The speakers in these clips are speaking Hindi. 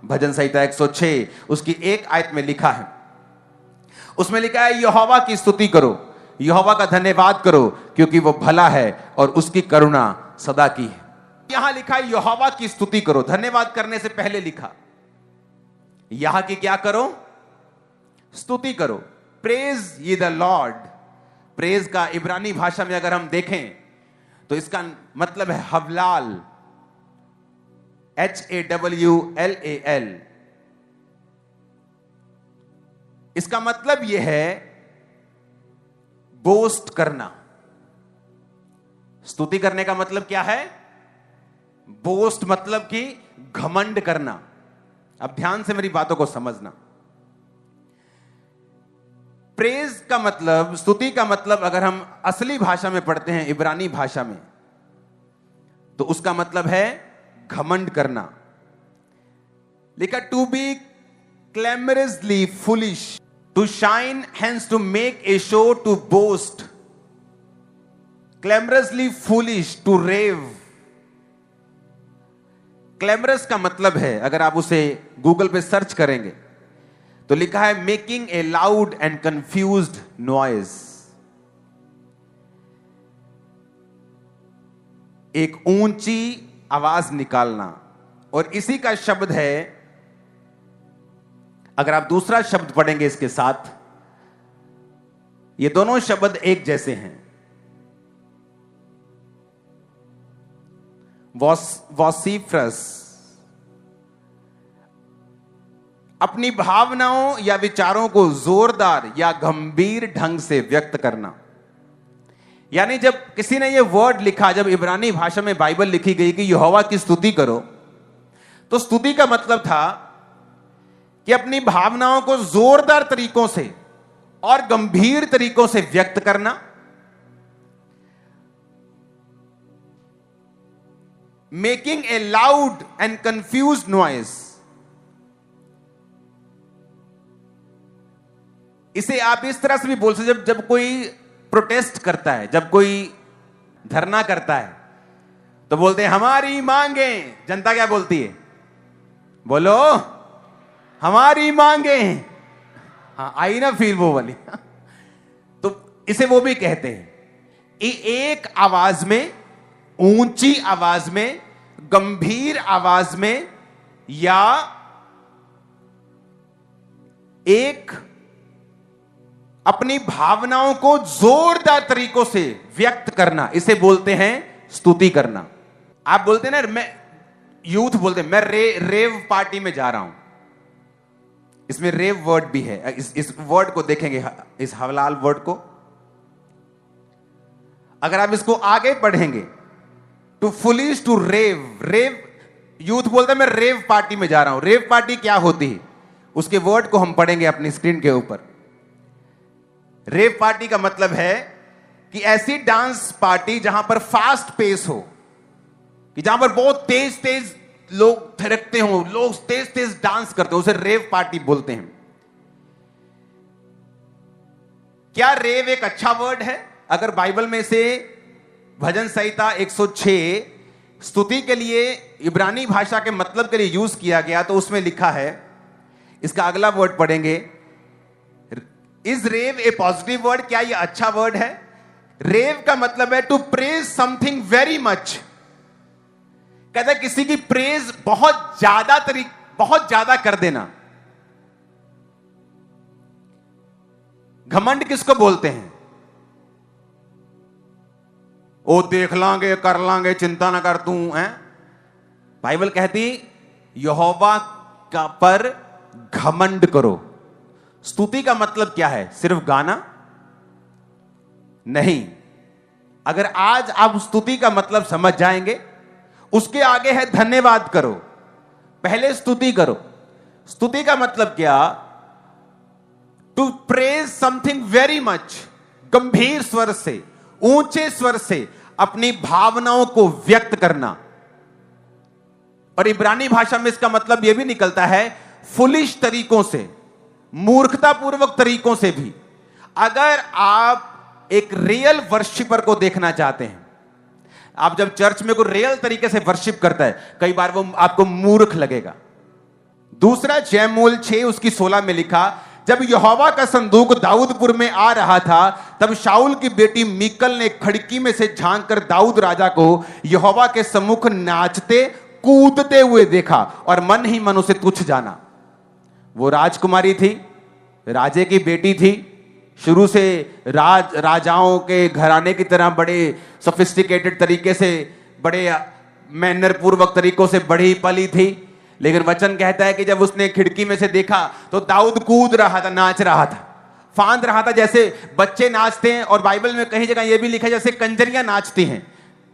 भजन संहिता 106 उसकी 1 आयत में लिखा है, उसमें लिखा है यहोवा की स्तुति करो, यहोवा का धन्यवाद करो, क्योंकि वो भला है और उसकी करुणा सदा की है। यहां लिखा है यहोवा की स्तुति करो, धन्यवाद करने से पहले लिखा यहां की क्या करो, स्तुति करो। प्रेज ये द लॉर्ड। प्रेज का इब्रानी भाषा में अगर हम देखें तो इसका मतलब है हवलाल, HAWLAL। इसका मतलब यह है बोस्ट करना। स्तुति करने का मतलब क्या है, बोस्ट मतलब कि घमंड करना। अब ध्यान से मेरी बातों को समझना। प्रेज का मतलब, स्तुति का मतलब अगर हम असली भाषा में पढ़ते हैं, इब्रानी भाषा में, तो उसका मतलब है घमंड करना। लिखा to be clamorously foolish, to shine, hence to make a show, to boast. Clamorously foolish, to rave. Clamorous का मतलब है, अगर आप उसे गूगल पे सर्च करेंगे तो लिखा है making a loud and confused noise. एक ऊंची आवाज निकालना। और इसी का शब्द है, अगर आप दूसरा शब्द पढ़ेंगे इसके साथ, ये दोनों शब्द एक जैसे हैं। वॉसिफरस, अपनी भावनाओं या विचारों को जोरदार या गंभीर ढंग से व्यक्त करना। यानी जब किसी ने यह वर्ड लिखा, जब इब्रानी भाषा में बाइबल लिखी गई कि यहोवा की स्तुति करो, तो स्तुति का मतलब था कि अपनी भावनाओं को जोरदार तरीकों से और गंभीर तरीकों से व्यक्त करना। Making a loud and confused noise. इसे आप इस तरह से भी बोल सकते, जब कोई प्रोटेस्ट करता है, जब कोई धरना करता है, तो बोलते हैं हमारी मांगें। जनता क्या बोलती है, बोलो हमारी मांगें। हाँ, आई ना फील वो वाली। तो इसे वो भी कहते हैं। एक आवाज में, ऊंची आवाज में, गंभीर आवाज में, या एक अपनी भावनाओं को जोरदार तरीकों से व्यक्त करना, इसे बोलते हैं स्तुति करना। आप बोलते हैं ना, मैं यूथ बोलते हैं मैं रेव पार्टी में जा रहा हूं। इसमें रेव वर्ड भी है। इस वर्ड को देखेंगे, इस हवलाल वर्ड को अगर आप इसको आगे पढ़ेंगे, to foolish, to rave. Rave, youth बोलते हैं मैं रेव पार्टी में जा रहा हूं। रेव पार्टी क्या होती है, उसके वर्ड को हम पढ़ेंगे अपनी स्क्रीन के ऊपर। रेव पार्टी का मतलब है कि ऐसी डांस पार्टी जहां पर फास्ट पेस हो, कि जहां पर बहुत तेज तेज लोग थिरकते हो, लोग तेज तेज डांस करते हो, उसे रेव पार्टी बोलते हैं। क्या रेव एक अच्छा वर्ड है? अगर बाइबल में से भजन संहिता 106 स्तुति के लिए इब्रानी भाषा के मतलब के लिए यूज किया गया, तो उसमें लिखा है, इसका अगला वर्ड पढ़ेंगे, is rave a positive word? क्या यह अच्छा वर्ड है? रेव का मतलब है to praise something very much. कहता है किसी की प्रेज बहुत ज्यादा कर देना। घमंड किसको बोलते हैं? ओ देख लांगे, कर लांगे, चिंता ना कर तू है। बाइबल कहती यहोवा का पर घमंड करो। स्तुति का मतलब क्या है? सिर्फ गाना नहीं। अगर आज आप स्तुति का मतलब समझ जाएंगे, उसके आगे है धन्यवाद करो। पहले स्तुति करो। स्तुति का मतलब क्या? To praise something very much. गंभीर स्वर से, ऊंचे स्वर से अपनी भावनाओं को व्यक्त करना। और इब्रानी भाषा में इसका मतलब यह भी निकलता है फुलिश तरीकों से, मूर्खतापूर्वक तरीकों से भी। अगर आप एक रियल वर्शिपर को देखना चाहते हैं, आप जब चर्च में कोई रियल तरीके से वर्शिप करता है, कई बार वो आपको मूर्ख लगेगा, दूसरा जयमूल 6 उसकी 16 में लिखा, जब यहोवा का संदूक दाऊदपुर में आ रहा था तब शाऊल की बेटी मीकल ने खिड़की में से झांक कर दाऊद राजा को यहोवा के सम्मुख नाचते कूदते हुए देखा और मन ही मन उसे तुच्छ जाना। वो राजकुमारी थी, राजे की बेटी थी, शुरू से राजाओं के घराने की तरह बड़े सोफिस्टिकेटेड तरीके से, बड़े मैनर पूर्वक तरीकों से बढ़ी पली थी। लेकिन वचन कहता है कि जब उसने खिड़की में से देखा तो दाऊद कूद रहा था, नाच रहा था, फांद रहा था जैसे बच्चे नाचते हैं। और बाइबल में कहीं जगह यह भी लिखा है जैसे कंजरियां नाचती हैं,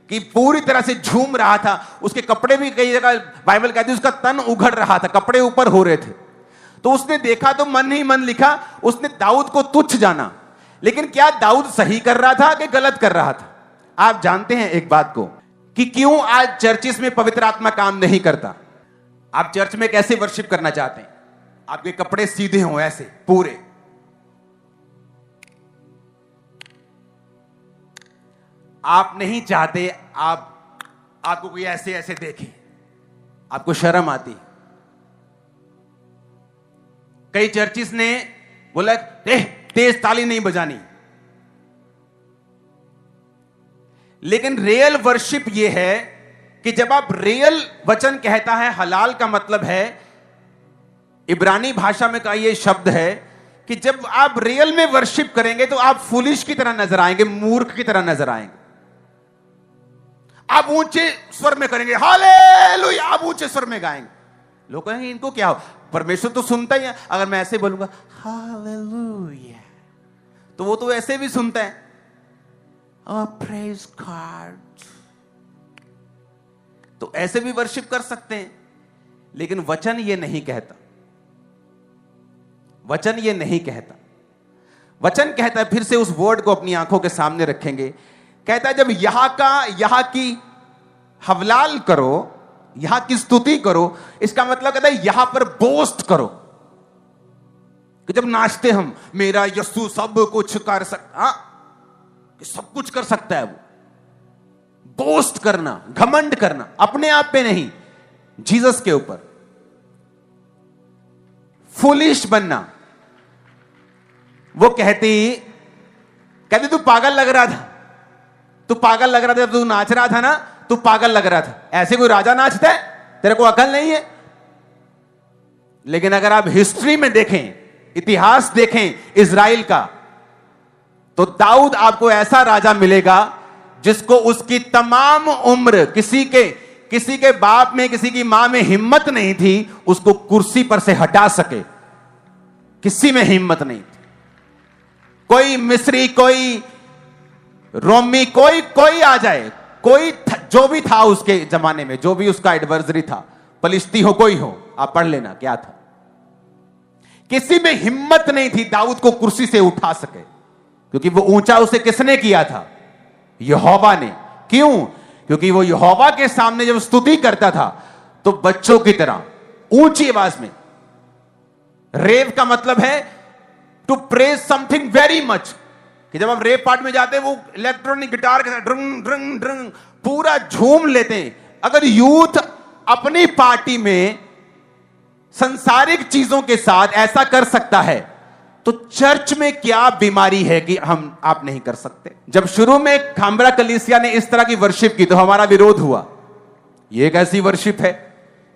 कि पूरी तरह से झूम रहा था। उसके कपड़े भी कई जगह बाइबल कहती है उसका तन उघड़ रहा था, कपड़े ऊपर हो रहे थे। तो उसने देखा तो मन ही मन लिखा, उसने दाऊद को तुच्छ जाना। लेकिन क्या दाऊद सही कर रहा था कि गलत कर रहा था? आप जानते हैं एक बात को कि क्यों आज चर्चिस में पवित्र आत्मा काम नहीं करता। आप चर्च में कैसे वर्शिप करना चाहते हैं? आपके कपड़े सीधे हों, ऐसे पूरे। आप नहीं चाहते आपको कोई ऐसे ऐसे देखे, आपको शर्म आती। कई चर्चिस ने बोला तेज ताली नहीं बजानी। लेकिन रियल वर्शिप यह है कि जब आप रियल, वचन कहता है हलाल का मतलब है, इब्रानी भाषा में का यह शब्द है कि जब आप रियल में वर्शिप करेंगे तो आप फुलिश की तरह नजर आएंगे, मूर्ख की तरह नजर आएंगे। आप ऊंचे स्वर में करेंगे हालेलुया, आप ऊंचे स्वर में गाएंगे। लोग कहेंगे इनको क्या हो, परमेश्वर तो सुनता ही है। अगर मैं ऐसे बोलूंगा हालेलुया तो वो तो ऐसे भी सुनता है, ओह प्रेज गॉड, तो ऐसे भी वर्शिप कर सकते हैं। लेकिन वचन ये नहीं कहता, वचन ये नहीं कहता। वचन कहता है, फिर से उस वर्ड को अपनी आंखों के सामने रखेंगे, कहता है जब यहां की हवलाल करो, यहां की स्तुति करो, इसका मतलब कहता है यहां पर बोस्ट करो। कि जब नाचते हम, मेरा यीशु सब कुछ कर सकता, सब कुछ कर सकता है, वो बोस्ट करना, घमंड करना, अपने आप पे नहीं, जीसस के ऊपर। फुलिश बनना। वो कहती तू पागल लग रहा था, तू पागल लग रहा था, तू नाच रहा था ना, तू पागल लग रहा था। ऐसे कोई राजा नाचता है? तेरे को अकल नहीं है? लेकिन अगर आप हिस्ट्री में देखें, इतिहास देखें इजराइल का, तो दाऊद आपको ऐसा राजा मिलेगा जिसको उसकी तमाम उम्र किसी के बाप में, किसी की मां में हिम्मत नहीं थी उसको कुर्सी पर से हटा सके। किसी में हिम्मत नहीं थी। कोई मिस्री, कोई रोमी, कोई आ जाए, कोई जो भी था उसके जमाने में, जो भी उसका एडवर्सरी था, पलिश्ती हो कोई हो, आप पढ़ लेना क्या था। किसी में हिम्मत नहीं थी दाऊद को कुर्सी से उठा सके, क्योंकि वो ऊंचा उसे किसने किया था? यहोवा ने। क्यों? क्योंकि वो यहोवा के सामने जब स्तुति करता था तो बच्चों की तरह ऊंची आवाज में, रेव का मतलब है to praise something very much, कि जब आप रेव पार्ट में जाते हैं वो इलेक्ट्रॉनिक गिटार के साथ ड्रंग ड्रंग ड्रंग पूरा झूम लेते हैं। अगर यूथ अपनी पार्टी में संसारिक चीजों के साथ ऐसा कर सकता है तो चर्च में क्या बीमारी है कि आप नहीं कर सकते? जब शुरू में खामरा कलीसिया ने इस तरह की वर्शिप की तो हमारा विरोध हुआ। यह कैसी वर्शिप है,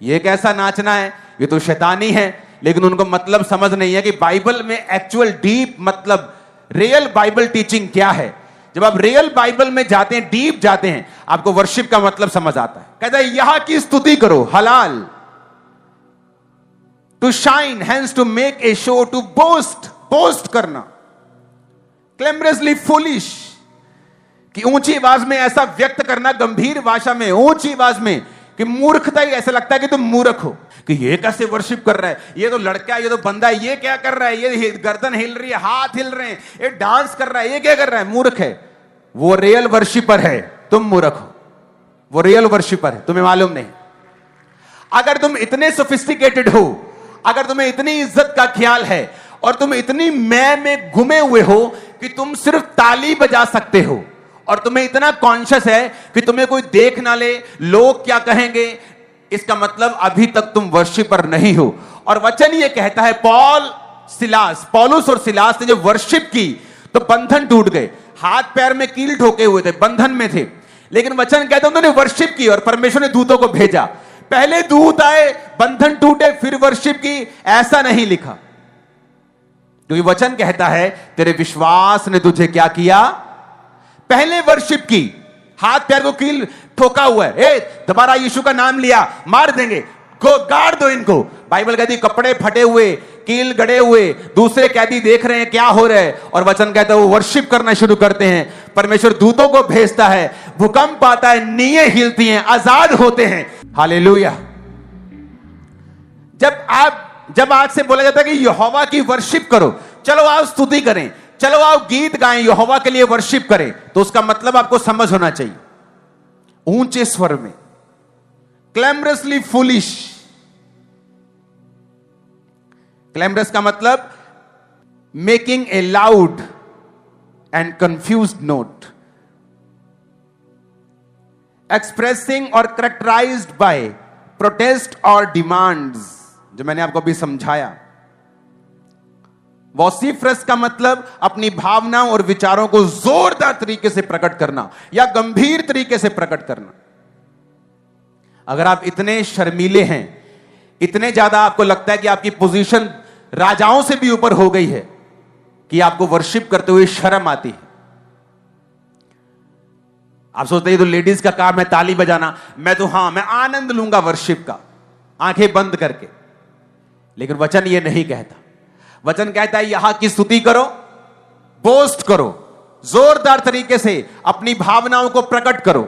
यह कैसा नाचना है, ये तो शैतानी है। लेकिन उनको मतलब समझ नहीं है कि बाइबल में एक्चुअल डीप मतलब रियल बाइबल टीचिंग क्या है। जब आप रियल बाइबल में जाते हैं, डीप जाते हैं, आपको वर्शिप का मतलब समझ आता है। कहता है यहां की स्तुति करो, हलाल, to shine, hence to make a show, to boast करना, क्लेमरसली फुलिश, कि ऊंची आवाज में ऐसा व्यक्त करना, गंभीर भाषा में ऊंची आवाज में, कि मूर्खता ही, ऐसा लगता है कि तुम मूर्ख हो, कि ये कैसे वर्शिप कर रहा है, ये तो लड़का है, ये तो बंदा है, ये क्या कर रहा है, ये गर्दन हिल रही है, हाथ हिल रहे हैं, ये डांस कर रहा है, ये क्या कर रहा है? मूर्ख है। वो रियल वर्शिपर है, तुम मूर्ख हो। वो रियल वर्शिपर है, तुम्हें मालूम नहीं। अगर तुम इतने सोफिस्टिकेटेड हो, अगर तुम्हें इतनी इज्जत का ख्याल है और तुम इतनी मैं में घुमे हुए हो कि तुम सिर्फ ताली बजा सकते हो, और तुम्हें इतना कॉन्शियस है कि तुम्हें कोई देख ना ले, लोग क्या कहेंगे, इसका मतलब अभी तक तुम वर्शिपर नहीं हो। और वचन ये कहता है पौलुस और सिलास ने जब वर्शिप की तो बंधन टूट गए। हाथ पैर में कील ठोके हुए थे, बंधन में थे, लेकिन वचन कहता है उन्होंने वर्शिप की और परमेश्वर ने दूतों को भेजा। पहले दूत आए, बंधन टूटे, फिर वर्शिप की, ऐसा नहीं लिखा। क्योंकि वचन कहता है तेरे विश्वास ने तुझे क्या किया, पहले वर्शिप की। हाथ पैर को कील ठोका हुआ है, दोबारा यीशु का नाम लिया, मार देंगे, गाड़ दो इनको। बाइबल कहती कपड़े फटे हुए, कील गड़े हुए, दूसरे कैदी देख रहे हैं क्या हो रहा है, और वचन कहता है वो वर्शिप करना शुरू करते हैं। परमेश्वर दूतों को भेजता है, भूकंप आता है, नींवें हिलती हैं, आजाद होते हैं। हालेलुया। जब आज से बोला जाता है कि यहोवा की वर्शिप करो, चलो आओ स्तुति करें, चलो आओ गीत गाएं, यहोवा के लिए वर्शिप करें, तो उसका मतलब आपको समझ होना चाहिए। ऊंचे स्वर में, क्लैमरसली फुलिश। क्लैमरस का मतलब making a loud and confused note, expressing और करेक्टराइज्ड बाय प्रोटेस्ट और डिमांड्स, जो मैंने आपको अभी समझाया। वॉसिफरस का मतलब अपनी भावनाओं और विचारों को जोरदार तरीके से प्रकट करना या गंभीर तरीके से प्रकट करना। अगर आप इतने शर्मीले हैं, इतने ज्यादा आपको लगता है कि आपकी पोजीशन राजाओं से भी ऊपर हो गई है कि आपको वर्शिप करते हुए शर्म आती है। आप सोचते हैं तो लेडीज का काम है ताली बजाना, मैं आनंद लूंगा वर्शिप का, आंखें बंद करके। लेकिन वचन ये नहीं कहता। वचन कहता है यहां की स्तुति करो, बोस्ट करो, जोरदार तरीके से अपनी भावनाओं को प्रकट करो।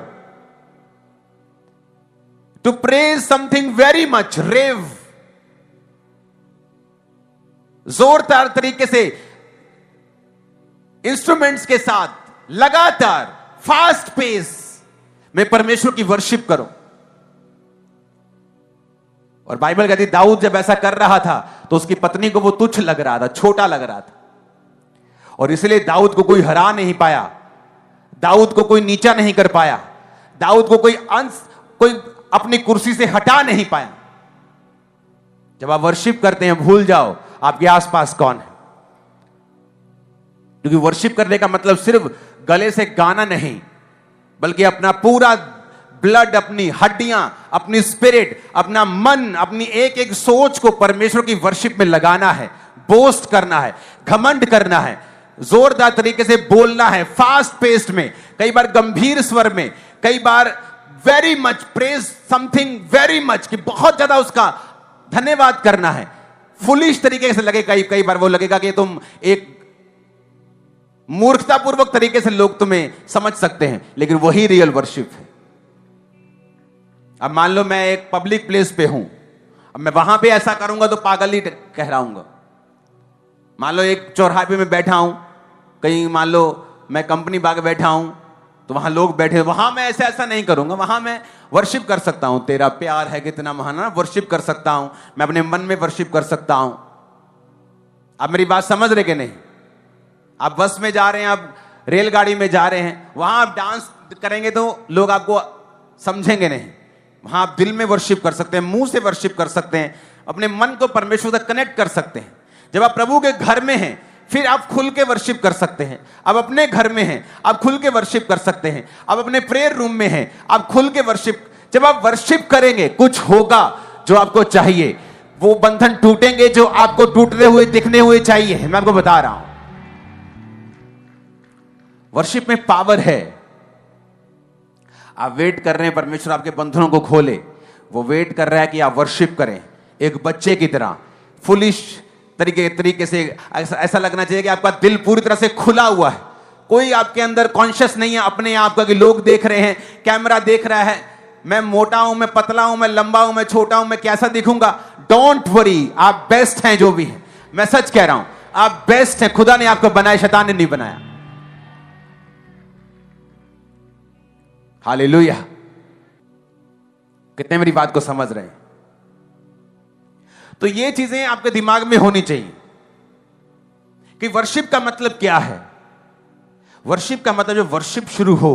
To praise something very much, rave, जोरदार तरीके से इंस्ट्रूमेंट्स के साथ लगातार फास्ट पेस में परमेश्वर की वर्शिप करो। और बाइबल कहती दाऊद जब ऐसा कर रहा था तो उसकी पत्नी को वो तुच्छ लग रहा था, छोटा लग रहा था, और इसलिए दाऊद को कोई हरा नहीं पाया, दाऊद को कोई नीचा नहीं कर पाया, दाऊद को कोई अपनी कुर्सी से हटा नहीं पाया। जब आप वर्शिप करते हैं भूल जाओ आपके आसपास कौन है, क्योंकि वर्शिप करने का मतलब सिर्फ गले से गाना नहीं, बल्कि अपना पूरा ब्लड, अपनी हड्डियां, अपनी स्पिरिट, अपना मन, अपनी एक एक सोच को परमेश्वर की वर्शिप में लगाना है, बोस्ट करना है, घमंड करना है, जोरदार तरीके से बोलना है, फास्ट पेस्ड में, कई बार गंभीर स्वर में, कई बार very much praise something very much, कि बहुत ज्यादा उसका धन्यवाद करना है। फुलिश तरीके से लगे, कई बार वो लगेगा कि तुम एक मूर्खतापूर्वक तरीके से लोग तुम्हें समझ सकते हैं, लेकिन वही रियल वर्शिप है। अब मान लो मैं एक पब्लिक प्लेस पे हूं, अब मैं वहां पे ऐसा करूंगा तो पागल ही कहराऊंगा। मान लो एक चौराहे पे मैं बैठा हूं, कहीं मान लो मैं कंपनी बाग बैठा हूं, तो वहां लोग बैठे, वहां मैं ऐसा नहीं करूंगा, वहां मैं वर्शिप कर सकता हूं, तेरा प्यार है कितना महान, वर्शिप कर सकता हूं, मैं अपने मन में वर्शिप कर सकता हूं। आप मेरी बात समझ रहे कि नहीं? आप बस में जा रहे हैं, आप रेलगाड़ी में जा रहे हैं, वहां आप डांस करेंगे तो लोग आपको समझेंगे नहीं। वहां आप दिल में वर्शिप कर सकते हैं, मुंह से वर्शिप कर सकते हैं, अपने मन को परमेश्वर से कनेक्ट कर सकते हैं। जब आप प्रभु के घर में हैं फिर आप खुल के वर्शिप कर सकते हैं। अब अपने घर में हैं आप खुल के वर्शिप कर सकते हैं। अब अपने प्रेयर रूम में हैं आप खुल के वर्शिप। जब आप वर्शिप करेंगे कुछ होगा जो आपको चाहिए, वो बंधन टूटेंगे जो आपको टूटते हुए दिखने हुए चाहिए। मैं आपको बता रहा हूं वर्शिप में पावर है। आप वेट कर रहे हैं परमेश्वर आपके बंधनों को खोले, वो वेट कर रहा है कि आप वर्शिप करें एक बच्चे की तरह, फुलिश तरीके से। ऐसा लगना चाहिए कि आपका दिल पूरी तरह से खुला हुआ है, कोई आपके अंदर कॉन्शियस नहीं है अपने आप का कि लोग देख रहे हैं, कैमरा देख रहा है, मैं मोटा हूं, मैं पतला हूं, मैं लंबा हूं, मैं छोटा हूं, मैं कैसा दिखूंगा। डोंट वरी, आप बेस्ट हैं जो भी है। मैं सच कह रहा हूं, आप बेस्ट हैं। खुदा ने आपको बनाया, शैतान ने नहीं बनाया। हालेलुया। कितने मेरी बात को समझ रहे हैं? तो ये चीजें आपके दिमाग में होनी चाहिए कि वर्शिप का मतलब क्या है। वर्शिप का मतलब जब वर्शिप शुरू हो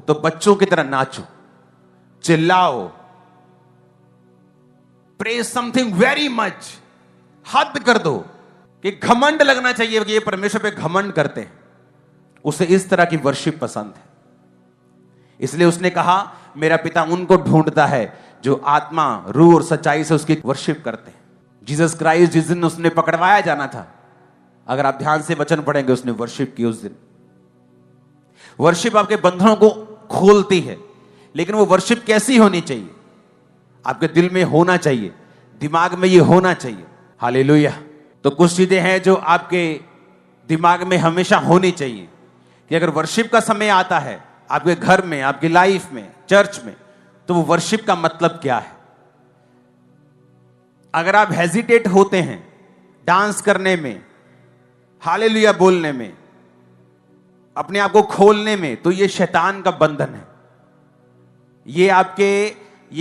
तो बच्चों की तरह नाचो, चिल्लाओ, प्रेज समथिंग वेरी मच, हद कर दो कि घमंड लगना चाहिए कि ये परमेश्वर पे घमंड करते हैं। उसे इस तरह की वर्शिप पसंद है। इसलिए उसने कहा मेरा पिता उनको ढूंढता है जो आत्मा, रूह और सच्चाई से उसकी वर्शिप करते हैं। जीसस क्राइस्ट जिस दिन उसने पकड़वाया जाना था, अगर आप ध्यान से वचन पढ़ेंगे, उसने वर्शिप की उस दिन। वर्शिप आपके बंधनों को खोलती है, लेकिन वो वर्शिप कैसी होनी चाहिए? आपके दिल में होना चाहिए, दिमाग में ये होना चाहिए। हालेलुया। तो कुछ चीजें हैं जो आपके दिमाग में हमेशा होनी चाहिए कि अगर वर्शिप का समय आता है आपके घर में, आपकी लाइफ में, चर्च में, तो वो वर्शिप का मतलब क्या है। अगर आप हेजिटेट होते हैं डांस करने में, हालेलुया बोलने में, अपने आप को खोलने में, तो ये शैतान का बंधन है। ये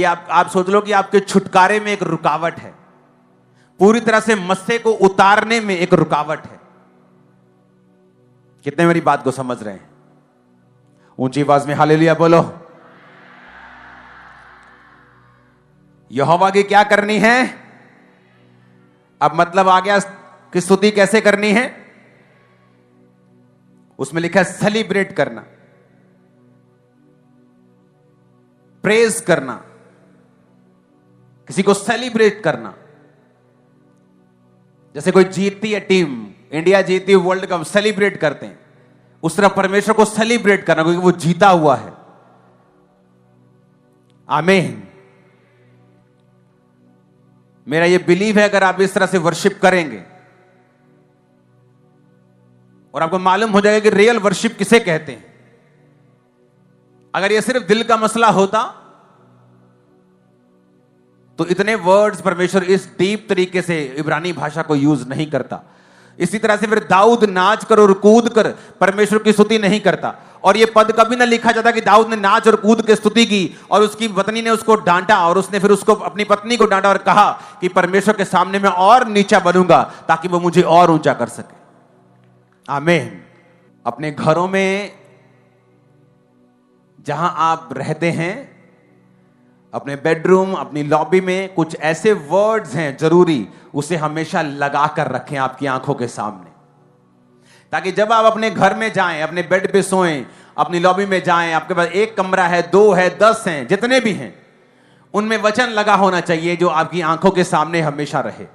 आप सोच लो कि आपके छुटकारे में एक रुकावट है, पूरी तरह से मस्से को उतारने में एक रुकावट है। कितने मेरी बात को समझ रहे हैं? ऊंची आवाज में हालेलुया बोलो। यहोवा की क्या करनी है? अब मतलब आ गया कि स्तुति कैसे करनी है। उसमें लिखा है सेलिब्रेट करना, प्रेज करना, किसी को सेलिब्रेट करना। जैसे कोई जीतती है टीम, इंडिया जीतती है वर्ल्ड कप, सेलिब्रेट करते हैं, उस तरह परमेश्वर को सेलिब्रेट करना क्योंकि वो जीता हुआ है। आमीन। मेरा ये बिलीव है अगर आप इस तरह से वर्शिप करेंगे और आपको मालूम हो जाएगा कि रियल वर्शिप किसे कहते हैं। अगर ये सिर्फ दिल का मसला होता तो इतने वर्ड्स परमेश्वर इस डीप तरीके से इब्रानी भाषा को यूज नहीं करता। इसी तरह से फिर दाऊद नाच कर और कूद कर परमेश्वर की स्तुति नहीं करता, और ये पद कभी ना लिखा जाता कि दाऊद ने नाच और कूद के स्तुति की और उसकी पत्नी ने उसको डांटा और उसने फिर उसको, अपनी पत्नी को डांटा और कहा कि परमेश्वर के सामने मैं और नीचा बनूंगा ताकि वो मुझे और ऊंचा कर सके। आमीन। अपने घरों में जहां आप रहते हैं, अपने बेडरूम, अपनी लॉबी में कुछ ऐसे वर्ड्स हैं जरूरी, उसे हमेशा लगा कर रखें आपकी आंखों के सामने, ताकि जब आप अपने घर में जाएं, अपने बेड पे सोएं, अपनी लॉबी में जाएं, आपके पास एक कमरा है, 2 है, 10 हैं, जितने भी हैं, उनमें वचन लगा होना चाहिए जो आपकी आंखों के सामने हमेशा रहे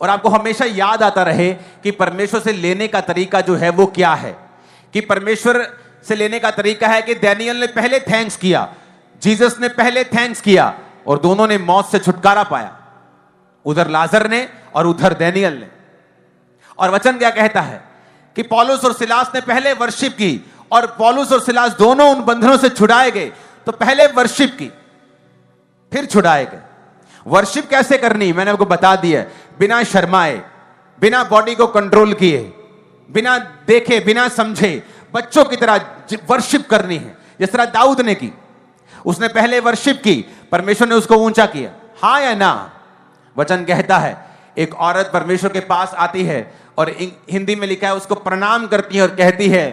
और आपको हमेशा याद आता रहे कि परमेश्वर से लेने का तरीका जो है वो क्या है। कि परमेश्वर से लेने का तरीका है कि डैनियल ने पहले थैंक्स किया, जीसस ने पहले थैंक्स किया, और दोनों ने मौत से छुटकारा पाया, उधर लाजर ने और उधर डैनियल ने। और वचन क्या कहता है कि पौलुस और सिलास ने पहले वर्शिप की, और पौलुस और सिलास दोनों उन बंधनों से छुड़ाए गए। तो पहले वर्शिप की, फिर छुड़ाए गए। वर्शिप कैसे करनी मैंने आपको बता दिया, बिना शर्माए, बिना बॉडी को कंट्रोल किए, बिना देखे, बिना समझे, बच्चों की तरह वर्शिप करनी है, जिस तरह दाऊद ने की। उसने पहले वर्शिप की, परमेश्वर ने उसको ऊंचा किया। हाँ या ना? वचन कहता है एक औरत परमेश्वर के पास आती है और हिंदी में लिखा है उसको प्रणाम करती है और कहती है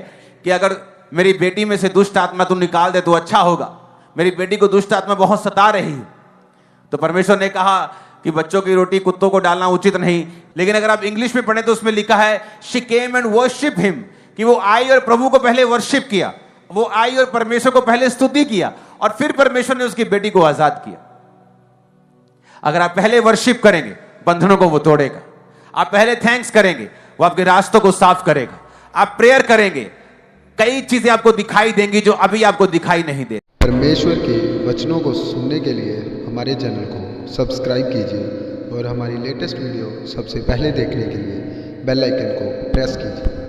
कि अगर मेरी बेटी में से दुष्ट आत्मा तू निकाल दे तो अच्छा होगा, मेरी बेटी को दुष्ट आत्मा बहुत सता रही है। तो परमेश्वर ने कहा कि बच्चों की रोटी कुत्तों को डालना उचित नहीं, लेकिन अगर आप इंग्लिश में पढ़े तो उसमें लिखा है she came and worship him, कि वो आई और प्रभु को पहले वर्शिप किया, वो आई और परमेश्वर को पहले स्तुति किया और फिर परमेश्वर ने उसकी बेटी को आजाद किया। अगर आप पहले वर्शिप करेंगे, बंधनों को वो तोड़ेगा। आप पहले थैंक्स करेंगे, वो आपके रास्तों को साफ करेगा। आप प्रेयर करेंगे, कई चीजें आपको दिखाई देंगी जो अभी आपको दिखाई नहीं दे। परमेश्वर के वचनों को सुनने के लिए हमारे चैनल को सब्सक्राइब कीजिए और हमारी लेटेस्ट वीडियो सबसे पहले देखने के लिए बेल आइकन को प्रेस कीजिए।